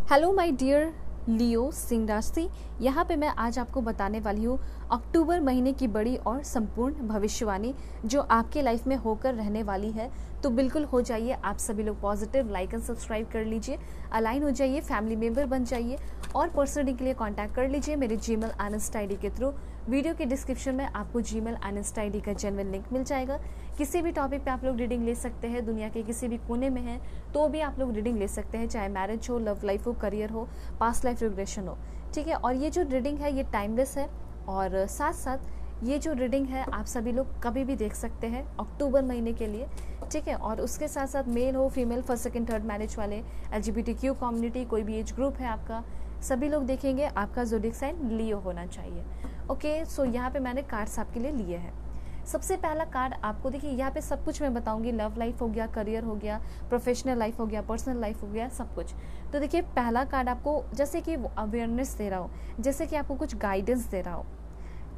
Hello my dear लियो सिंह राशि। यहाँ पे मैं आज आपको बताने वाली हूँ अक्टूबर महीने की बड़ी और संपूर्ण भविष्यवाणी जो आपके लाइफ में होकर रहने वाली है। तो बिल्कुल हो जाइए आप सभी लोग पॉजिटिव, लाइक एंड सब्सक्राइब कर लीजिए, अलाइन हो जाइए, फैमिली मेंबर बन जाइए और पर्सनली के लिए कांटेक्ट कर लीजिए मेरे जीमेल एनएस्ट आईडी के थ्रू। वीडियो के डिस्क्रिप्शन में आपको जीमेल एनएस्ट आईडी का जेन्युइन लिंक मिल जाएगा। किसी भी टॉपिक पे आप लोग रीडिंग ले सकते हैं, दुनिया के किसी भी कोने में है तो भी आप लोग रीडिंग ले सकते हैं, चाहे मैरिज हो, लव लाइफ हो, करियर हो, पास्ट लाइफ रिग्रेशन हो। ठीक है, और ये जो रीडिंग है ये टाइमलेस है और साथ साथ ये जो रीडिंग है आप सभी लोग कभी भी देख सकते हैं अक्टूबर महीने के लिए। ठीक है, और उसके साथ साथ मेल हो, female, first second third marriage वाले, LGBTQ कम्युनिटी, कोई भी एज ग्रुप है आपका, सभी लोग देखेंगे। आपका ज़ोडिएक साइन लियो होना चाहिए। ओके, सो यहाँ पे मैंने कार्ड्स आपके लिए लिए हैं। सबसे पहला कार्ड आपको देखिए, यहाँ पे सब कुछ मैं बताऊंगी, लव लाइफ हो गया, करियर हो गया, प्रोफेशनल लाइफ हो गया, पर्सनल लाइफ हो गया, सब कुछ। तो देखिए पहला कार्ड आपको जैसे कि अवेयरनेस दे रहा हो, जैसे कि आपको कुछ गाइडेंस दे रहा हो।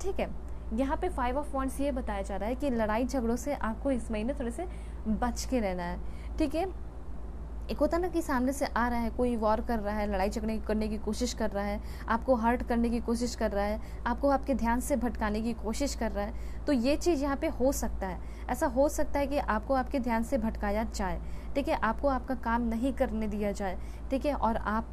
ठीक है, यहाँ पे 5 ऑफ वांड्स ये बताया जा रहा है कि लड़ाई झगड़ों से आपको इस महीने थोड़े से बच के रहना है। ठीक है, एक होता ना कि सामने से आ रहा है, कोई वॉर कर रहा है, लड़ाई झगड़े करने की कोशिश कर रहा है, आपको हर्ट करने की कोशिश कर रहा है, आपको आपके ध्यान से भटकाने की कोशिश कर रहा है। तो ये चीज़ यहाँ पे हो सकता है, ऐसा हो सकता है कि आपको आपके ध्यान से भटकाया जाए। ठीक है, आपको आपका काम नहीं करने दिया जाए। ठीक है, और आप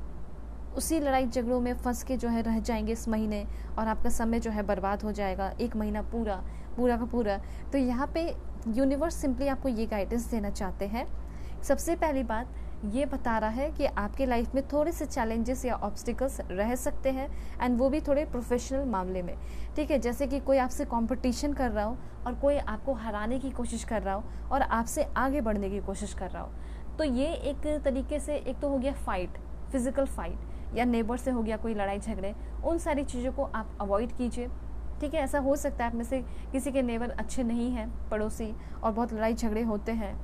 उसी लड़ाई झगड़ों में फंस के जो है रह जाएंगे इस महीने और आपका समय जो है बर्बाद हो जाएगा, एक महीना पूरा पूरा का पूरा। तो यहाँ पे यूनिवर्स सिंपली आपको ये गाइडेंस देना चाहते हैं। सबसे पहली बात ये बता रहा है कि आपके लाइफ में थोड़े से चैलेंजेस या ऑब्स्टिकल्स रह सकते हैं, एंड वो भी थोड़े प्रोफेशनल मामले में। ठीक है, जैसे कि कोई आपसे कंपटीशन कर रहा हो और कोई आपको हराने की कोशिश कर रहा हो और आपसे आगे बढ़ने की कोशिश कर रहा हो। तो ये एक तरीके से एक तो हो गया फाइट, फिजिकल फाइट, या नेबर से हो गया कोई लड़ाई झगड़े। उन सारी चीज़ों को आप अवॉइड कीजिए। ठीक है, ऐसा हो सकता है आप में से किसी के नेबर अच्छे नहीं हैं, पड़ोसी, और बहुत लड़ाई झगड़े होते हैं।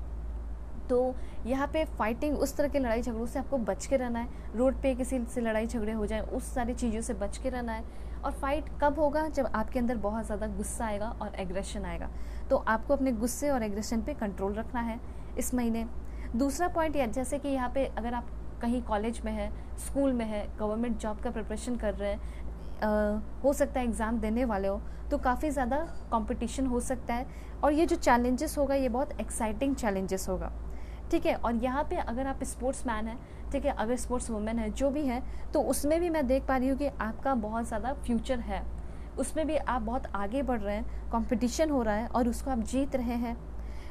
तो यहाँ पे फाइटिंग, उस तरह के लड़ाई झगड़ों से आपको बच के रहना है। रोड पे किसी से लड़ाई झगड़े हो जाए, उस सारी चीज़ों से बच के रहना है। और फाइट कब होगा? जब आपके अंदर बहुत ज़्यादा गुस्सा आएगा और एग्रेशन आएगा। तो आपको अपने गुस्से और एग्रेशन पे कंट्रोल रखना है इस महीने। दूसरा पॉइंट यह, जैसे कि यहाँ पे अगर आप कहीं कॉलेज में है, स्कूल में है, गवर्नमेंट जॉब का प्रिपरेशन कर रहे हैं, हो सकता है एग्ज़ाम देने वाले हो, तो काफ़ी ज़्यादा कंपटीशन हो सकता है। और ये जो चैलेंजेस होगा ये बहुत एक्साइटिंग चैलेंजेस होगा। ठीक है, और यहाँ पे अगर आप स्पोर्ट्स मैन हैं, ठीक है, अगर स्पोर्ट्स वुमेन है, जो भी है, तो उसमें भी मैं देख पा रही हूँ कि आपका बहुत ज़्यादा फ्यूचर है, उसमें भी आप बहुत आगे बढ़ रहे हैं, कंपटीशन हो रहा है और उसको आप जीत रहे हैं।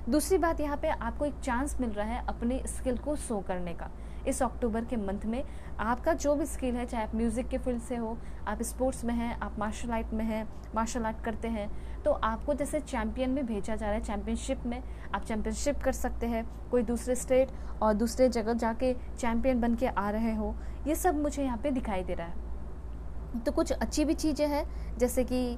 दूसरी बात, यहाँ पे आपको एक चांस मिल रहा है अपने स्किल को शो करने का। इस अक्टूबर के मंथ में आपका जो भी स्किल है, चाहे आप म्यूज़िक के फील्ड से हो, आप स्पोर्ट्स में हैं, आप मार्शल आर्ट में हैं, मार्शल आर्ट करते हैं, तो आपको जैसे चैम्पियन में भेजा जा रहा है, चैम्पियनशिप में आप चैम्पियनशिप कर सकते हैं, कोई दूसरे स्टेट और दूसरे जगह जाके चैम्पियन बन के आ रहे हो। ये सब मुझे यहाँ पे दिखाई दे रहा है। तो कुछ अच्छी भी चीज़ें हैं, जैसे कि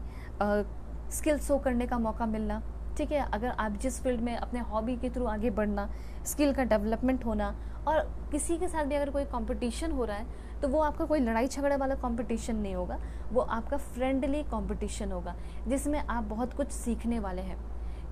स्किल शो करने का मौका मिलना। ठीक है, अगर आप जिस फील्ड में अपने हॉबी के थ्रू आगे बढ़ना, स्किल का डेवलपमेंट होना, और किसी के साथ भी अगर कोई कंपटीशन हो रहा है तो वो आपका कोई लड़ाई झगड़ा वाला कंपटीशन नहीं होगा, वो आपका फ्रेंडली कंपटीशन होगा जिसमें आप बहुत कुछ सीखने वाले हैं।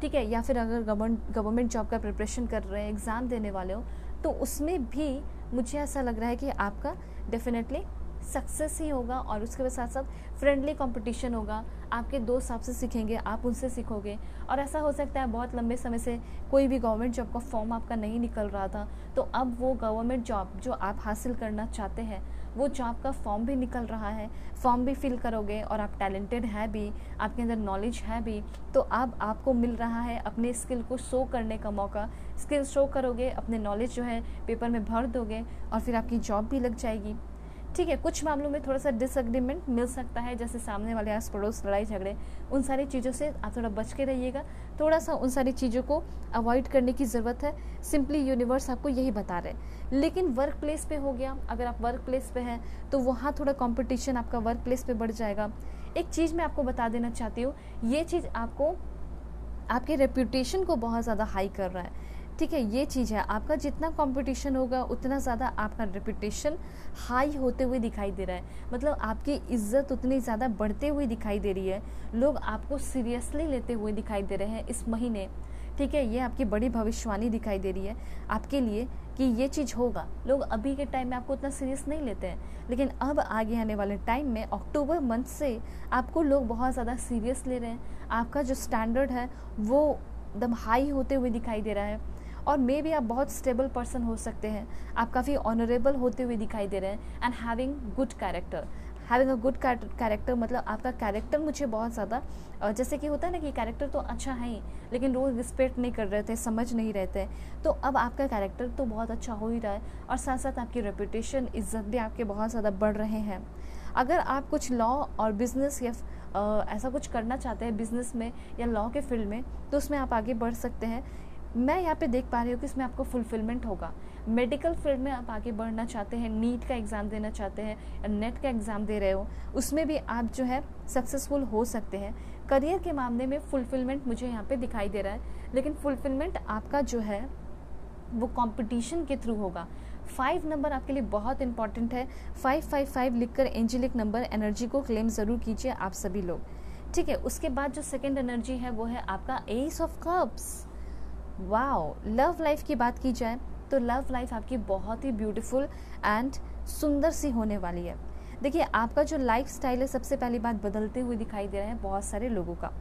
ठीक है, या फिर अगर गवर्नमेंट जॉब का प्रिपरेशन कर रहे हैं, एग्ज़ाम देने वाले हो, तो उसमें भी मुझे ऐसा लग रहा है कि आपका डेफिनेटली सक्सेस ही होगा। और उसके साथ साथ फ्रेंडली कंपटीशन होगा, आपके दोस्त आपसे सीखेंगे, आप उनसे सीखोगे। और ऐसा हो सकता है बहुत लंबे समय से कोई भी गवर्नमेंट जॉब का फॉर्म आपका नहीं निकल रहा था, तो अब वो गवर्नमेंट जॉब जो आप हासिल करना चाहते हैं वो जॉब का फॉर्म भी निकल रहा है, फॉर्म भी फिल करोगे और आप टैलेंटेड है भी, आपके अंदर नॉलेज है भी, तो अब आपको मिल रहा है अपने स्किल को शो करने का मौका। स्किल शो करोगे, अपने नॉलेज जो है पेपर में भर दोगे और फिर आपकी जॉब भी लग जाएगी। ठीक है, कुछ मामलों में थोड़ा सा डिसएग्रीमेंट मिल सकता है, जैसे सामने वाले आस पड़ोस, लड़ाई झगड़े, उन सारी चीज़ों से आप थोड़ा बच के रहिएगा। थोड़ा सा उन सारी चीज़ों को अवॉइड करने की ज़रूरत है, सिंपली यूनिवर्स आपको यही बता रहे हैं। लेकिन वर्क प्लेस पे हो गया, अगर आप वर्क प्लेस पे हैं तो वहाँ थोड़ा कंपटीशन आपका वर्क प्लेस पे बढ़ जाएगा। एक चीज़ मैं आपको बता देना चाहती हूँ, ये चीज़ आपको आपके रेप्यूटेशन को बहुत ज़्यादा हाई कर रहा है। ठीक है, ये चीज़ है, आपका जितना कंपटीशन होगा उतना ज़्यादा आपका रेपुटेशन हाई होते हुए दिखाई दे रहा है। मतलब आपकी इज्जत उतनी ज़्यादा बढ़ते हुए दिखाई दे रही है, लोग आपको सीरियसली लेते हुए दिखाई दे रहे हैं इस महीने। ठीक है, ये आपकी बड़ी भविष्यवाणी दिखाई दे रही है आपके लिए कि ये चीज़ होगा। लोग अभी के टाइम में आपको उतना सीरियस नहीं लेते हैं, लेकिन अब आगे आने वाले टाइम में अक्टूबर मंथ से आपको लोग बहुत ज़्यादा सीरियस ले रहे हैं। आपका जो स्टैंडर्ड है वो एकदम हाई होते हुए दिखाई दे रहा है, और मे बी आप बहुत स्टेबल पर्सन हो सकते हैं। आप काफ़ी ऑनरेबल होते हुए दिखाई दे रहे हैं and having good character. Having a good character मतलब आपका कैरेक्टर मुझे बहुत ज़्यादा, जैसे कि होता है ना कि कैरेक्टर तो अच्छा है ही, लेकिन लोग रिस्पेक्ट नहीं कर रहे थे, समझ नहीं रहते हैं। तो अब आपका कैरेक्टर तो बहुत अच्छा हो ही रहा है, और साथ साथ आपकी रेपुटेशन, इज्जत भी आपके बहुत ज़्यादा बढ़ रहे हैं। अगर आप कुछ लॉ और बिजनेस या ऐसा कुछ करना चाहते हैं बिजनेस में या लॉ के फील्ड में, तो उसमें आप आगे बढ़ सकते हैं। मैं यहाँ पे देख पा रही हूँ कि इसमें आपको फुलफिलमेंट होगा। मेडिकल फील्ड में आप आगे बढ़ना चाहते हैं, नीट का एग्ज़ाम देना चाहते हैं या नेट का एग्ज़ाम दे रहे हो, उसमें भी आप जो है सक्सेसफुल हो सकते हैं। करियर के मामले में फुलफिलमेंट मुझे यहाँ पे दिखाई दे रहा है, लेकिन फुलफिलमेंट आपका जो है वो कंपटीशन के थ्रू होगा। 5 नंबर आपके लिए बहुत इंपॉर्टेंट है। 555 लिखकर एंजेलिक नंबर एनर्जी को क्लेम ज़रूर कीजिए आप सभी लोग, ठीक है। उसके बाद जो सेकेंड एनर्जी है वो है आपका S of cups. Wow, love life की बात की जाए तो लव लाइफ आपकी बहुत ही ब्यूटीफुल एंड सुंदर सी होने वाली है। देखिए, आपका जो लाइफ स्टाइल है सबसे पहली बात बदलते हुए दिखाई दे रहा है। बहुत सारे लोगों का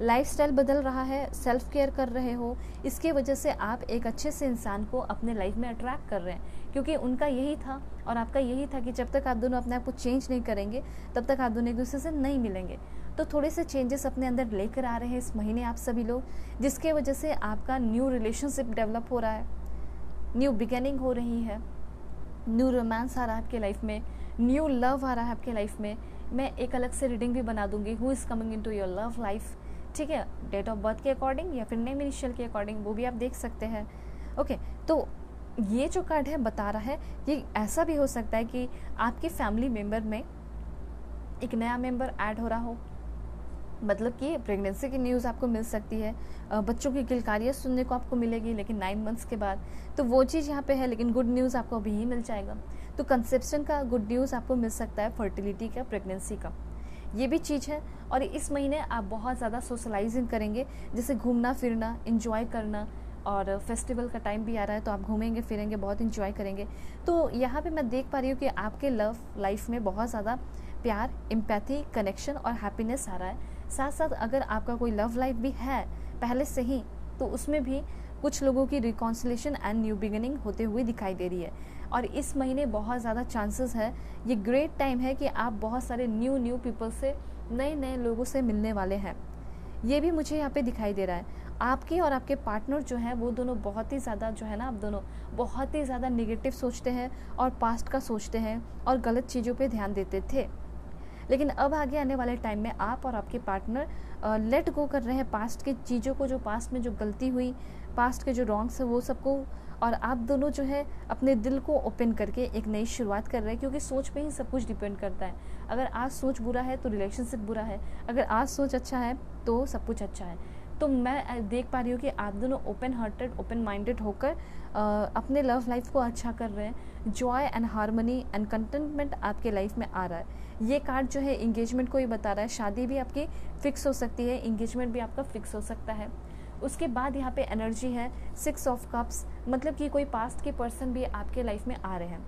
लाइफ स्टाइल बदल रहा है, सेल्फ केयर कर रहे हो, इसके वजह से आप एक अच्छे से इंसान को अपने लाइफ में अट्रैक्ट कर रहे हैं, क्योंकि उनका यही था और आपका यही था कि जब तक आप दोनों अपने आप को चेंज नहीं करेंगे तब तक आप दोनों एक दूसरे से नहीं मिलेंगे। तो थोड़े से चेंजेस अपने अंदर लेकर आ रहे हैं इस महीने आप सभी लोग, जिसके वजह से आपका न्यू रिलेशनशिप डेवलप हो रहा है, न्यू बिगिनिंग हो रही है, न्यू रोमांस आ रहा है आपके लाइफ में, न्यू लव आ रहा है आपके लाइफ में। मैं एक अलग से रीडिंग भी बना दूंगी, who is coming into your love life, ठीक है, डेट ऑफ बर्थ के अकॉर्डिंग या फिर नेम इनिशियल के अकॉर्डिंग, वो भी आप देख सकते हैं। ओके, तो ये जो कार्ड है बता रहा है ये ऐसा भी हो सकता है कि आपके फैमिली मेम्बर में एक नया मेंबर ऐड हो रहा हो, मतलब कि प्रेगनेंसी की न्यूज़ आपको मिल सकती है, बच्चों की किलकारियाँ सुनने को आपको मिलेगी लेकिन 9 मंथ्स के बाद, तो वो चीज़ यहाँ पे है, लेकिन गुड न्यूज़ आपको अभी ही मिल जाएगा। तो कंसेप्शन का गुड न्यूज़ आपको मिल सकता है, फर्टिलिटी का, प्रेगनेंसी का, ये भी चीज़ है। और इस महीने आप बहुत ज़्यादा सोशलाइजिंग करेंगे, जैसे घूमना फिरना, इंजॉय करना, और फेस्टिवल का टाइम भी आ रहा है तो आप घूमेंगे फिरेंगे, बहुत इंजॉय करेंगे। तो यहाँ पे मैं देख पा रही हूँ कि आपके लव लाइफ में बहुत ज़्यादा प्यार, एम्पैथी, कनेक्शन और हैप्पीनेस आ रहा है। साथ साथ अगर आपका कोई लव लाइफ भी है पहले से ही, तो उसमें भी कुछ लोगों की रिकॉन्सिलेशन एंड न्यू बिगिनिंग होते हुए दिखाई दे रही है। और इस महीने बहुत ज़्यादा चांसेस है, ये ग्रेट टाइम है कि आप बहुत सारे न्यू पीपल से, नए नए लोगों से मिलने वाले हैं। ये भी मुझे यहाँ पे दिखाई दे रहा है। आपके और आपके पार्टनर जो है वो दोनों बहुत ही ज़्यादा जो है ना, आप दोनों बहुत ही ज़्यादा निगेटिव सोचते हैं और पास्ट का सोचते हैं और गलत चीज़ों पे ध्यान देते थे, लेकिन अब आगे आने वाले टाइम में आप और आपके पार्टनर लेट गो कर रहे हैं पास्ट की चीज़ों को, जो पास्ट में जो गलती हुई, पास्ट के जो रॉन्ग्स है वो सबको, और आप दोनों जो है अपने दिल को ओपन करके एक नई शुरुआत कर रहे हैं, क्योंकि सोच पे ही सब कुछ डिपेंड करता है। अगर आज सोच बुरा है तो रिलेशनशिप बुरा है, अगर आज सोच अच्छा है तो सब कुछ अच्छा है। तो मैं देख पा रही हूँ कि आप दोनों ओपन हार्टेड, ओपन माइंडेड होकर अपने लव लाइफ को अच्छा कर रहे हैं। Joy and harmony and contentment आपके लाइफ में आ रहा है। ये कार्ड जो है इंगेजमेंट को ही बता रहा है, शादी भी आपकी फिक्स हो सकती है, इंगेजमेंट भी आपका फिक्स हो सकता है। उसके बाद यहाँ पे एनर्जी है 6 ऑफ कप्स, मतलब कि कोई पास्ट के पर्सन भी आपके लाइफ में आ रहे हैं,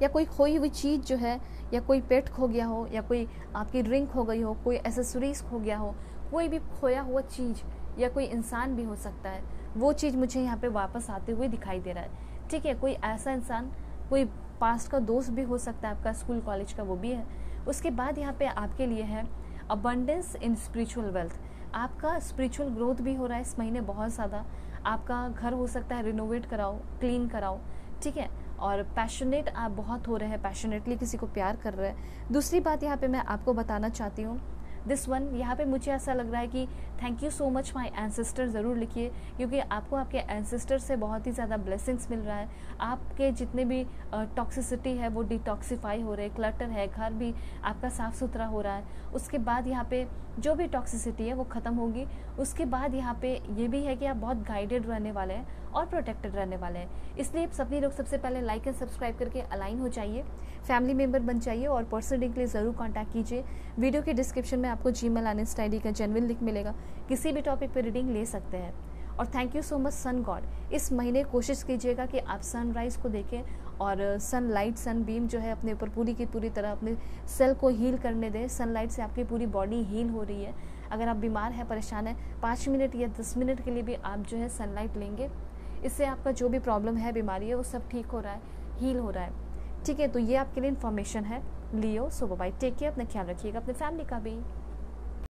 या कोई खोई हुई चीज़ जो है, या कोई पेट खो गया हो, या कोई आपकी रिंग खो गई हो, कोई एसेसरीज खो गया हो, कोई भी खोया हुआ चीज़ या कोई इंसान भी हो सकता है, वो चीज़ मुझे यहाँ पे वापस आते हुए दिखाई दे रहा है। ठीक है, कोई ऐसा इंसान, कोई पास्ट का दोस्त भी हो सकता है आपका, स्कूल कॉलेज का, वो भी है। उसके बाद यहाँ पे आपके लिए है अबंडेंस इन स्पिरिचुअल वेल्थ। आपका स्पिरिचुअल ग्रोथ भी हो रहा है इस महीने बहुत ज़्यादा। आपका घर हो सकता है रिनोवेट कराओ, क्लीन कराओ, ठीक है। और पैशनेट आप बहुत हो रहे हैं, पैशनेटली किसी को प्यार कर रहे हैं। दूसरी बात यहाँ पे मैं आपको बताना चाहती हूँ, दिस वन, यहाँ पे मुझे ऐसा लग रहा है कि thank you so much my ancestor ज़रूर लिखिए, क्योंकि आपको आपके एंसेस्टर से बहुत ही ज़्यादा ब्लेसिंग्स मिल रहा है। आपके जितने भी टॉक्सिसिटी है वो डिटॉक्सीफाई हो रहे, क्लटर है, घर भी आपका साफ़ सुथरा हो रहा है। उसके बाद यहाँ पे जो भी टॉक्सिसिटी है वो ख़त्म होगी। उसके बाद यहाँ पे ये भी है कि आप बहुत गाइडेड रहने वाले हैं और प्रोटेक्टेड रहने वाले हैं। इसलिए सभी लोग सबसे पहले लाइक एंड सब्सक्राइब करके अलाइन हो जाइए, फैमिली मेम्बर बन जाइए, और पर्सनल रीडिंग के लिए ज़रूर कॉन्टैक्ट कीजिए। वीडियो के डिस्क्रिप्शन में आपको जीमेल और इंस्टा आईडी का जेन्युइन लिंक मिलेगा, किसी भी टॉपिक पर रीडिंग ले सकते हैं। और thank you so much sun god. इस महीने कोशिश कीजिएगा कि आप सनराइज़ को देखें और सनलाइट सन बीम जो है अपने ऊपर पूरी की पूरी तरह अपने सेल को हील करने दें। सनलाइट से आपकी पूरी बॉडी हील हो रही है। अगर आप बीमार हैं, परेशान हैं, 5 मिनट या 10 मिनट के लिए भी आप जो है सनलाइट लेंगे, इससे आपका जो भी प्रॉब्लम है, बीमारी है, वो सब ठीक हो रहा है, हील हो रहा है। ठीक है, तो ये आपके लिए इन्फॉर्मेशन है लियो। सो बाय, टेक केयर, अपना ख्याल रखिएगा, अपने फैमिली का भी।